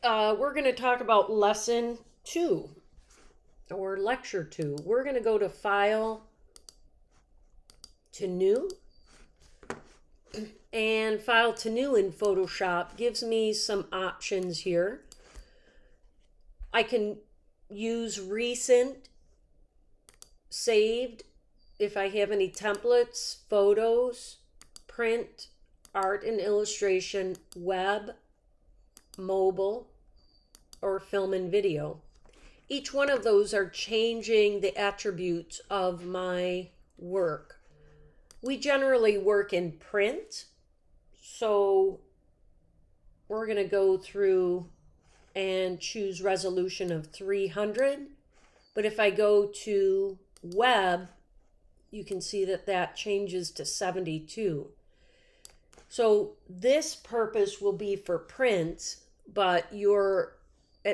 We're going to talk about lesson 2 or lecture 2. We're going to go to File, to New, and File to New in Photoshop gives me some options here. I can use recent, saved, if I have any templates, photos, print, art and illustration, web, mobile, or film and video. Each one of those are changing the attributes of my work. We generally work in print, so we're going to go through and choose resolution of 300. But if I go to web, you can see that that changes to 72. So this purpose will be for print, but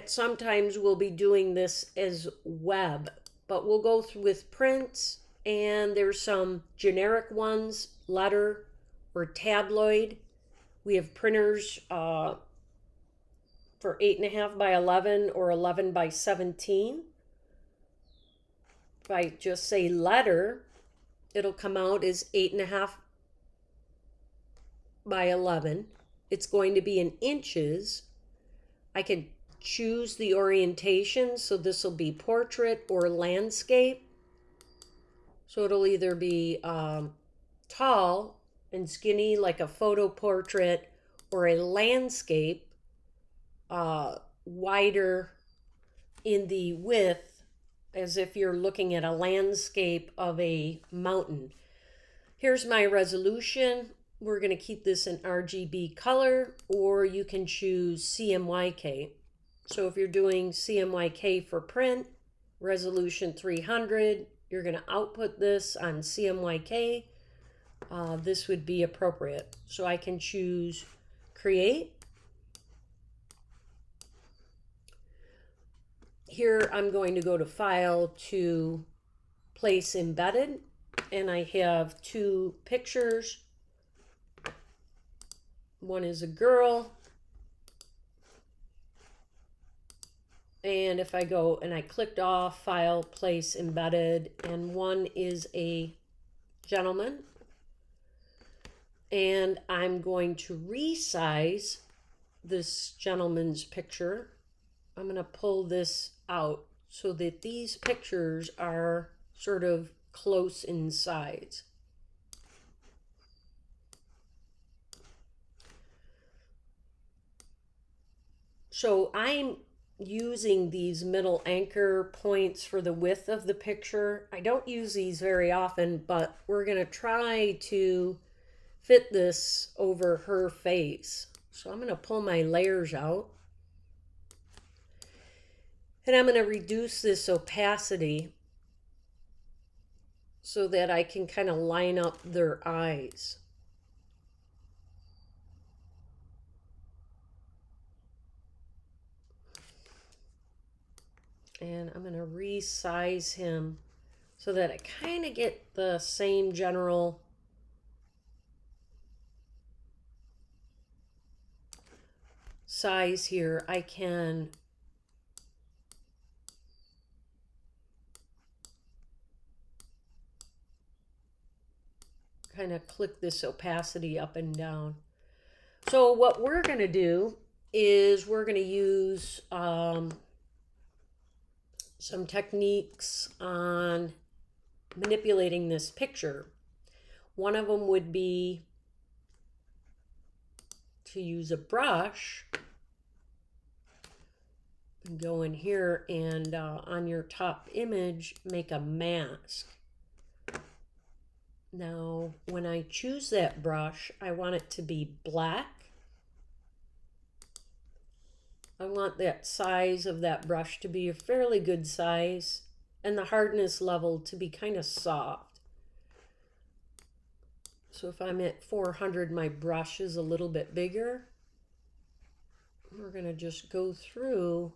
sometimes we'll be doing this as web. But we'll go through with print, and there's some generic ones, letter or tabloid. We have printers for 8.5 by 11 or 11 by 17. If I just say letter, it'll come out as 8.5 by 11. It's going to be in inches. I can choose the orientation, so this will be portrait or landscape. So it'll either be tall and skinny like a photo portrait, or a landscape, wider in the width, as if you're looking at a landscape of a mountain. Here's my resolution. We're going to keep this in RGB color, or you can choose CMYK. So if you're doing CMYK for print, resolution 300, you're going to output this on CMYK. This would be appropriate. So I can choose create. Here I'm going to go to File, to Place Embedded, and I have 2 pictures. One is a girl, and if I go and I clicked off File, Place Embedded, and one is a gentleman, and I'm going to resize this gentleman's picture. I'm going to pull this out so that these pictures are sort of close in size. So I'm using these middle anchor points for the width of the picture. I don't use these very often, but we're going to try to fit this over her face. So I'm going to pull my layers out. And I'm going to reduce this opacity so that I can kind of line up their eyes. And I'm going to resize him so that I kind of get the same general size here. I can kind of click this opacity up and down. So what we're going to do is we're going to use some techniques on manipulating this picture. One of them would be to use a brush and go in here and on your top image make a mask. Now when I choose that brush, I want it to be black. I want that size of that brush to be a fairly good size, and the hardness level to be kind of soft. So if I'm at 400, my brush is a little bit bigger. We're going to just go through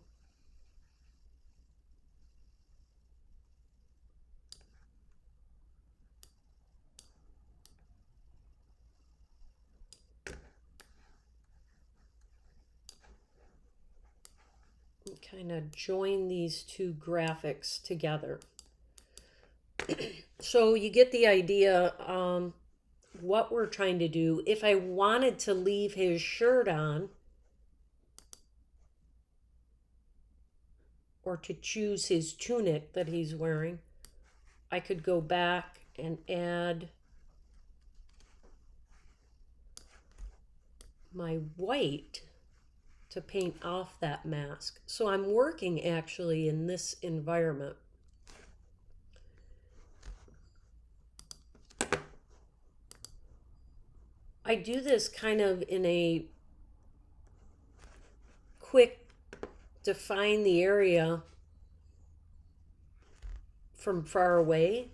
kind of join these two graphics together. So you get the idea what we're trying to do. If I wanted to leave his shirt on, or to choose his tunic that he's wearing, I could go back and add my white to paint off that mask. So I'm working actually in this environment. I do this kind of in a quick define the area from far away,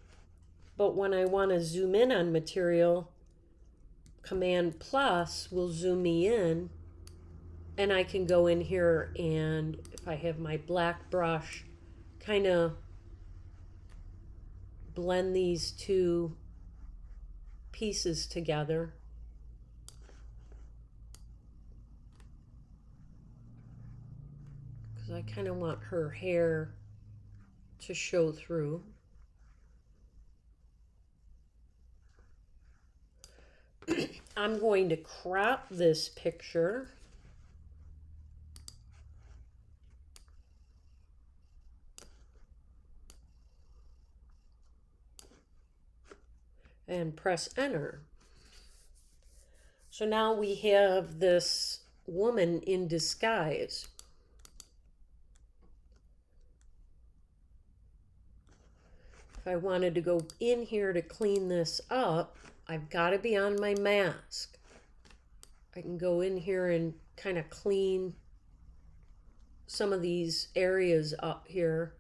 but when I want to zoom in on material, Command plus will zoom me in, and I can go in here and if I have my black brush, kind of blend these two pieces together. Because I kind of want her hair to show through. I'm going to crop this picture. And press enter. So now we have this woman in disguise. If I wanted to go in here to clean this up, I've got to be on my mask. I can go in here and kind of clean some of these areas up here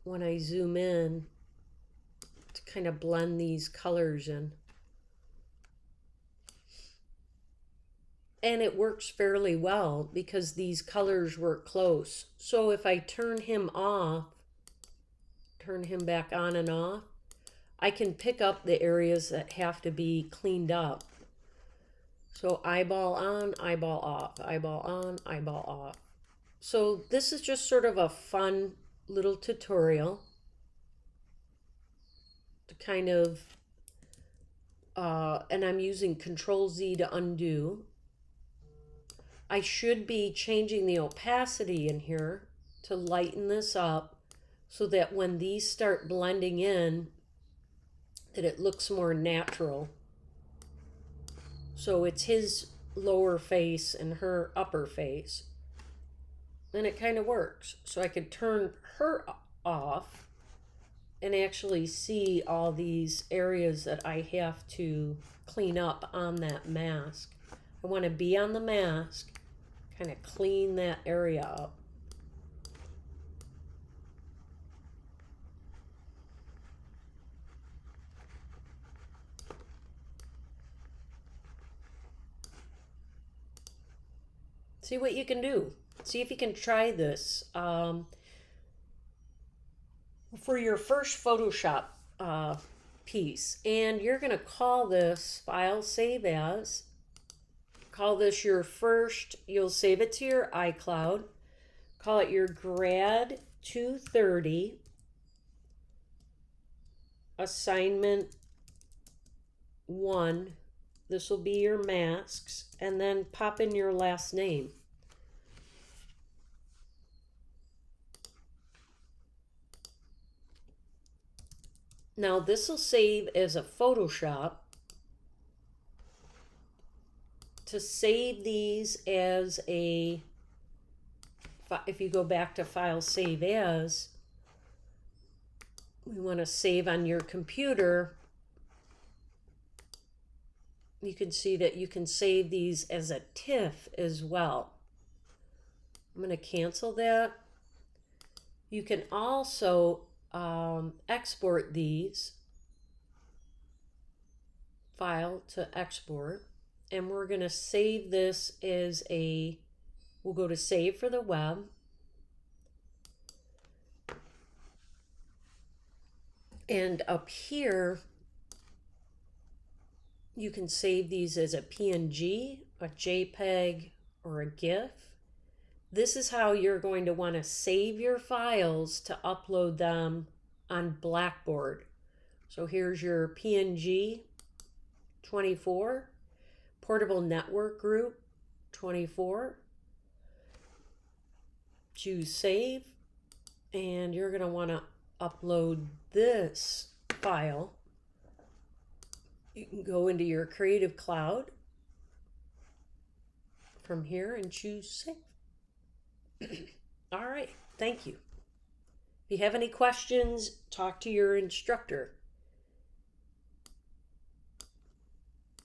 when I zoom in to kind of blend these colors in. And it works fairly well because these colors work close. So if I turn him off, turn him back on and off, I can pick up the areas that have to be cleaned up. So eyeball on, eyeball off, eyeball on, eyeball off. So this is just sort of a fun little tutorial to kind of, and I'm using Control Z to undo. I should be changing the opacity in here to lighten this up so that when these start blending in, that it looks more natural. So it's his lower face and her upper face. And it kind of works. So I could turn her off and actually see all these areas that I have to clean up on that mask. I want to be on the mask, kind of clean that area up. See what you can do. See if you can try this. For your first Photoshop piece, and you're going to call this File Save As. Call this your first, you'll save it to your iCloud. Call it your GRAD230 Assignment 1. This will be your masks, and then pop in your last name. Now this will save as a Photoshop. To save these as a, if you go back to File Save As, we want to save on your computer. You can see that you can save these as a TIFF as well. I'm going to cancel that. You can also export these, file to export, and we're going to save this as a, we'll go to save for the web. And up here, you can save these as a PNG, a JPEG, or a GIF. this is how you're going to want to save your files to upload them on Blackboard. So here's your PNG 24, portable network group 24. Choose save, and you're going to want to upload this file. You can go into your Creative Cloud from here and choose save. All right, thank you. If you have any questions, talk to your instructor.